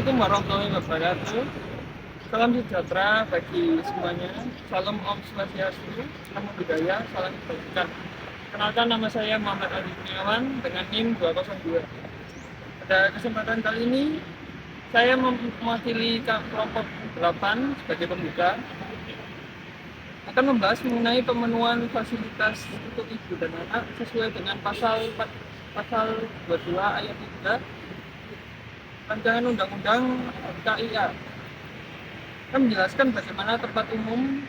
Assalamualaikum warahmatullahi wabarakatuh. Salam sejahtera bagi semuanya. Salam Om Swastiastu, Namo Buddhaya, salam kebajikan. Kenalkan, nama saya Muhammad Ali Kurniawan dengan NIM 202. Pada kesempatan kali ini, saya mewakili kelompok 8 sebagai pembuka akan membahas mengenai pemenuhan fasilitas untuk ibu dan anak sesuai dengan pasal 22 ayat 3 Rancangan Undang-Undang KIA. Kita menjelaskan bagaimana tempat umum,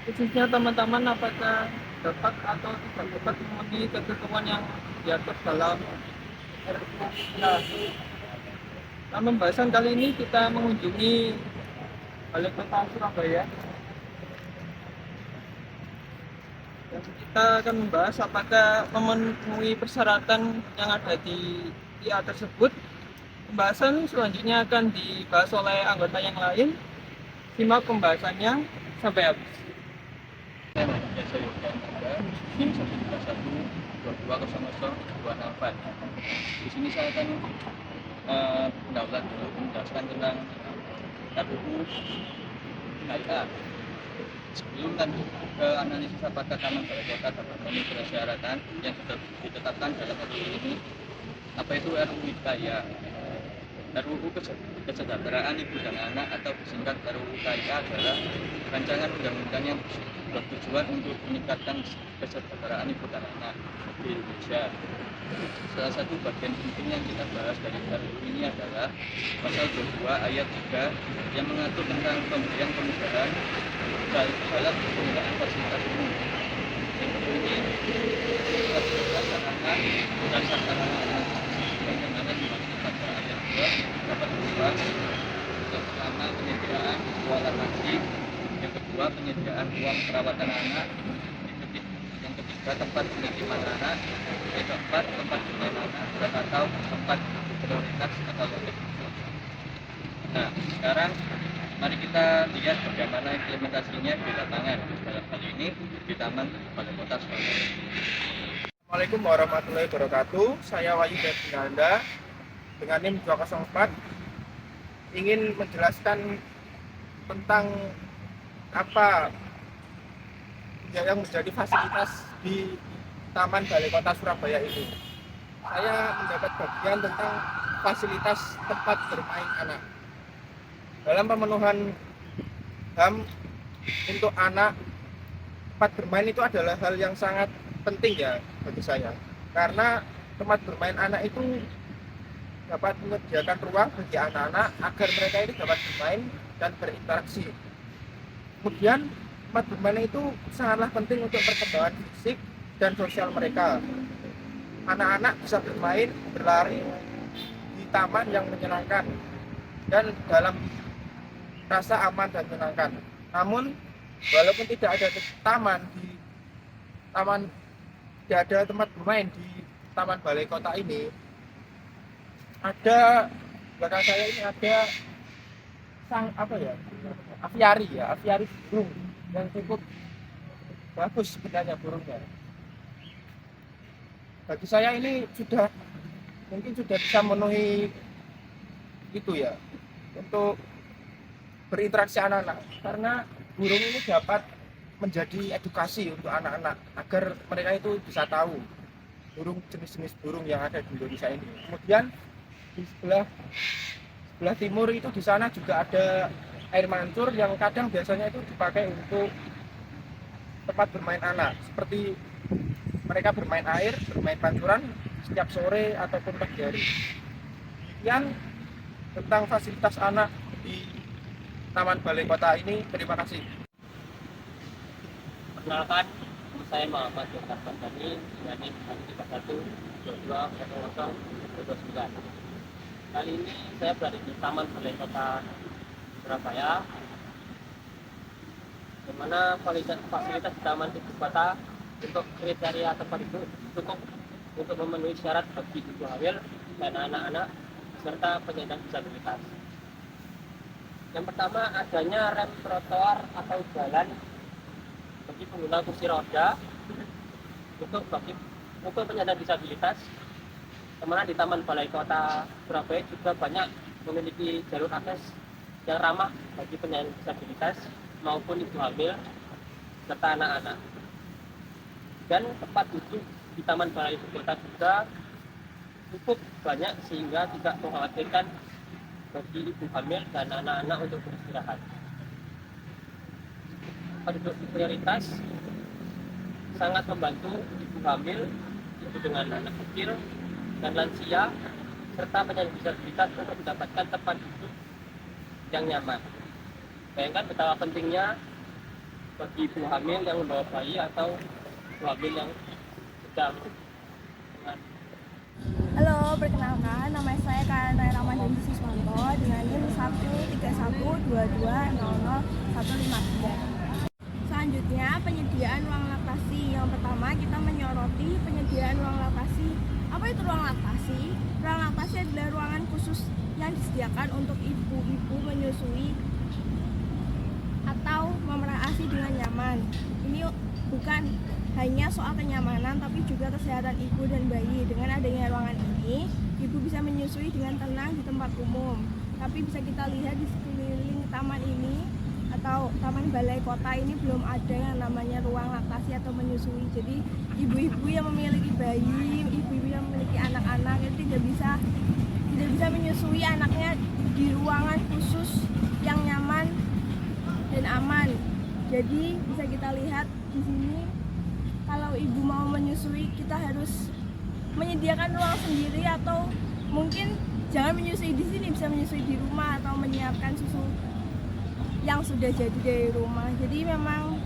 khususnya taman-taman, apakah dapat atau tidak dapat memenuhi ketentuan yang diatur dalam RUU. Dalam pembahasan kali ini kita mengunjungi Balai Kota Surabaya. Dan kita akan membahas apakah memenuhi persyaratan yang ada di IA tersebut. Pembahasan selanjutnya akan dibahas oleh anggota yang lain. Simak pembahasannya sampai habis. Namanya saya NIM 131 Di sini saya akan mendahulukan dulu menjelaskan tentang RUU KIA. Sebelum lanjut ke analisis apakah taman balai kota dapat memenuhi persyaratan yang sudah ditetapkan dalam RUU ini, apa itu RUU KIA? RUU Kesejahteraan Ibu dan Anak atau disingkat RUU KIA adalah rancangan undang-undang yang bertujuan untuk meningkatkan kesejahteraan ibu dan anak di Indonesia. Salah satu bagian penting yang kita bahas dari RUU ini adalah pasal 22 ayat 3 yang mengatur tentang pemberian kemudahan dalam penggunaan fasilitas umum. RUU ini dilaksanakan dan sarana bagaimana dimaksud pada ayat 2 dapat berubah. Yang pertama, penyediaan ruang farmasi. Yang kedua, penyediaan ruang perawatan anak. Yang ketiga, tempat penitipan anak. Yang keempat, tempat bermain anak dan atau tempat prioritas atau lebih. Nah, sekarang mari kita lihat bagaimana implementasinya di lapangan. Dalam hal ini di Taman Balai Kota Surabaya. Assalamualaikum warahmatullahi wabarakatuh. Saya Wahyu Anda dengan NIM 204 ingin menjelaskan tentang apa yang menjadi fasilitas di Taman Balai Kota Surabaya ini. Saya mendapat bagian tentang fasilitas tempat bermain anak. Dalam pemenuhan HAM untuk anak, tempat bermain itu adalah hal yang sangat penting ya bagi saya, karena tempat bermain anak itu dapat menyediakan ruang bagi anak-anak agar mereka ini dapat bermain dan berinteraksi. Kemudian tempat bermain itu sangatlah penting untuk perkembangan fisik dan sosial mereka. Anak-anak bisa bermain, berlari di taman yang menyenangkan dan dalam rasa aman dan menyenangkan. Namun walaupun tidak ada tidak ada tempat bermain di Taman Balai Kota ini, ada belakang saya ini ada aviari burung yang cukup bagus sebenarnya burungnya. Bagi saya ini mungkin sudah bisa memenuhi itu ya, untuk berinteraksi anak-anak, karena burung ini dapat menjadi edukasi untuk anak-anak agar mereka itu bisa tahu jenis-jenis burung yang ada di Indonesia ini. Kemudian di sebelah timur itu di sana juga ada air mancur yang kadang biasanya itu dipakai untuk tempat bermain anak, seperti mereka bermain air, bermain pancuran setiap sore ataupun pagi hari. Demikian tentang fasilitas anak di Taman Balai Kota ini. Terima kasih. Perkenalkan, saya Muhammad Yosef Bandani dengan NIM 131220029. Kali ini saya berada di Taman Balai Kota Surabaya, di mana fasilitas di Taman Ibu Kota untuk kriteria tempat itu cukup untuk memenuhi syarat bagi ibu hamil dan anak-anak serta penyandang disabilitas. Yang pertama, adanya rem trotoar atau jalan bagi pengguna kursi roda untuk penyandang disabilitas. Kemana di Taman Balai Kota Surabaya juga banyak memiliki jalur akses yang ramah bagi penyandang disabilitas maupun ibu hamil serta anak-anak. Dan tempat duduk di Taman Balai Kota juga cukup banyak sehingga tidak mengkhawatirkan bagi ibu hamil dan anak-anak untuk beristirahat. Tempat duduk prioritas sangat membantu ibu hamil, ibu dengan anak kecil dan lansia serta penyandang disabilitas untuk mendapatkan tempat duduk yang nyaman. Bayangkan betapa pentingnya bagi ibu hamil yang membawa bayi atau ibu hamil yang sedang Halo, perkenalkan nama saya Karana Ramadan Siswanto dengan NIM 13122000153. Selanjutnya, penyediaan ruang laktasi. Yang pertama, kita menyoroti penyediaan ruang laktasi. Apa itu ruang laktasi? Ruang laktasi adalah ruangan khusus yang disediakan untuk ibu-ibu menyusui atau memerah ASI dengan nyaman. Ini bukan hanya soal kenyamanan, tapi juga kesehatan ibu dan bayi. Dengan adanya ruangan ini, ibu bisa menyusui dengan tenang di tempat umum. Tapi bisa kita lihat di sekeliling taman ini atau Taman Balai Kota ini belum ada yang namanya ruang laktasi atau menyusui. Jadi ibu-ibu yang memiliki bayi, ibu-ibu yang memiliki anak-anak itu tidak bisa menyusui anaknya di ruangan khusus yang nyaman dan aman. Jadi bisa kita lihat di sini, kalau ibu mau menyusui kita harus menyediakan ruang sendiri, atau mungkin jangan menyusui di sini, bisa menyusui di rumah atau menyiapkan susu yang sudah jadi dari rumah. Jadi memang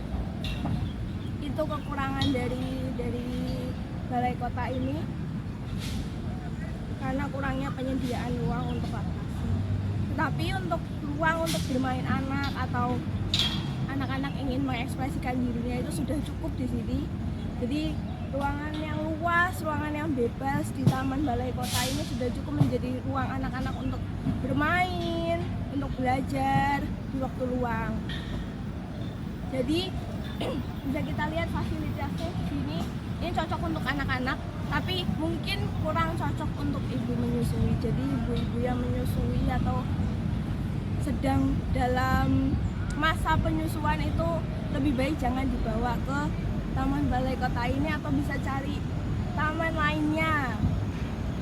itu kekurangan dari balai kota ini, karena kurangnya penyediaan ruang untuk laktasi. Tetapi untuk ruang untuk bermain anak atau anak-anak ingin mengekspresikan dirinya itu sudah cukup di sini. Jadi ruangan yang luas, ruangan yang bebas di Taman Balai Kota ini sudah cukup menjadi ruang anak-anak untuk bermain, untuk belajar di waktu luang. Jadi bisa kita lihat fasilitasnya di sini. Ini cocok untuk anak-anak, tapi mungkin kurang cocok untuk ibu menyusui. Jadi ibu-ibu yang menyusui atau sedang dalam masa penyusuan itu lebih baik jangan dibawa ke Taman Balai Kota ini, atau bisa cari taman lainnya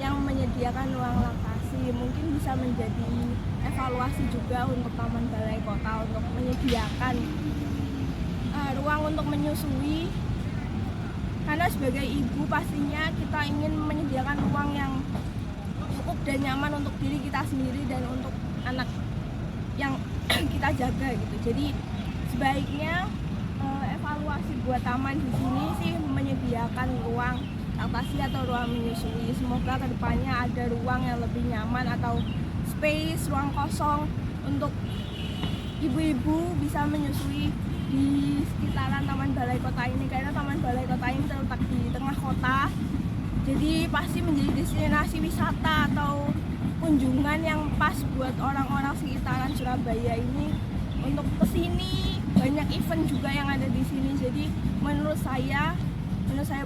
yang menyediakan ruang laktasi. Mungkin bisa menjadi evaluasi juga untuk Taman Balai Kota untuk menyediakan ruang untuk menyusui, karena sebagai ibu pastinya kita ingin menyediakan ruang yang cukup dan nyaman untuk diri kita sendiri dan untuk anak yang kita jaga gitu. Jadi sebaiknya evaluasi buat taman di sini sih menyediakan ruang laktasi atau ruang menyusui. Semoga kedepannya ada ruang yang lebih nyaman atau space, ruang kosong untuk ibu-ibu bisa menyusui di sekitaran Taman Balai Kota ini, karena Taman Balai Kota ini terletak di tengah kota. Jadi pasti menjadi destinasi wisata atau kunjungan yang pas buat orang-orang sekitaran Surabaya ini untuk kesini. Banyak event juga yang ada di sini. Jadi menurut saya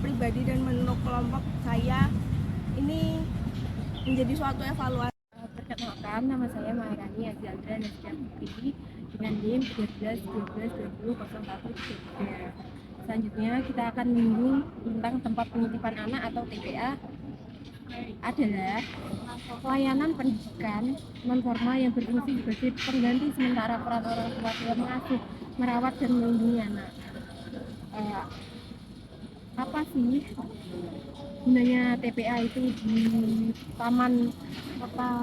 pribadi dan menurut kelompok saya, ini menjadi suatu evaluasi. Perkenalkan, nama saya Maharani Aziandra Nastia Putri dengan NIM 13-12-20-0133. Selanjutnya kita akan menyinggung tentang tempat penitipan anak atau TPA adalah pelayanan pendidikan non formal yang berfungsi sebagai pengganti sementara peran orang tua dalam mengasuh, merawat dan melindungi anak. Apa sih gunanya TPA itu di Taman Kota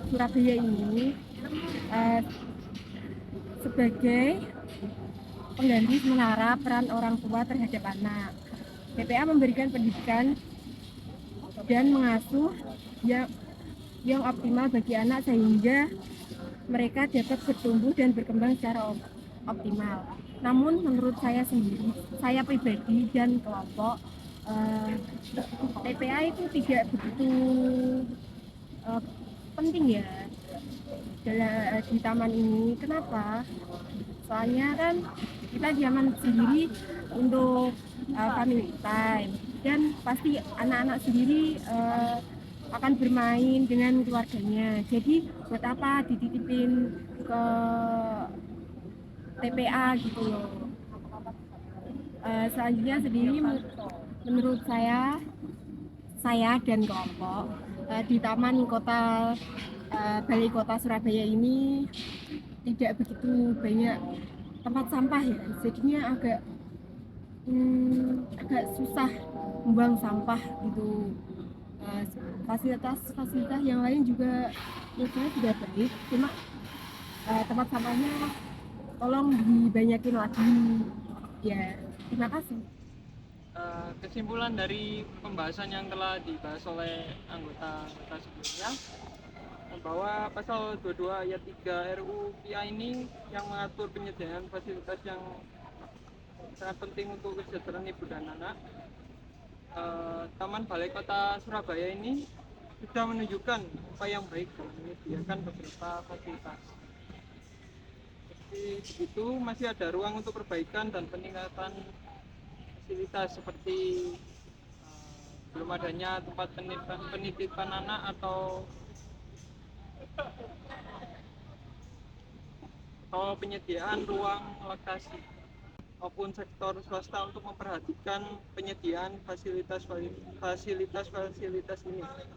Surabaya ini? Sebagai pengganti sementara peran orang tua terhadap anak. TPA memberikan pendidikan dan mengasuh yang optimal bagi anak sehingga mereka dapat bertumbuh dan berkembang secara optimal. Namun menurut saya sendiri, saya pribadi dan kelompok, TPA itu tidak begitu penting ya di taman ini. Kenapa? Soalnya kan kita nyaman sendiri untuk family time, dan pasti anak-anak sendiri akan bermain dengan keluarganya. Jadi buat apa dititipin ke TPA gitu loh. Selanjutnya sendiri menurut saya dan kelompok di Taman Kota Balai Kota Surabaya ini tidak begitu banyak tempat sampah ya, jadinya agak susah membuang sampah gitu. Fasilitas yang lain juga menurut saya tidak baik, cuma tempat sampahnya tolong dibanyakin lagi ya. Terima kasih. Kesimpulan dari pembahasan yang telah dibahas oleh anggota sebelumnya, bahwa pasal 22 ayat 3 RUU PIA ini yang mengatur penyediaan fasilitas yang sangat penting untuk kesejahteraan ibu dan anak. Taman Balai Kota Surabaya ini sudah menunjukkan upaya yang baik dalam menyediakan beberapa fasilitas. Meski begitu, masih ada ruang untuk perbaikan dan peningkatan fasilitas seperti belum adanya tempat penitipan anak atau penyediaan ruang laktasi, maupun sektor swasta untuk memperhatikan penyediaan fasilitas ini.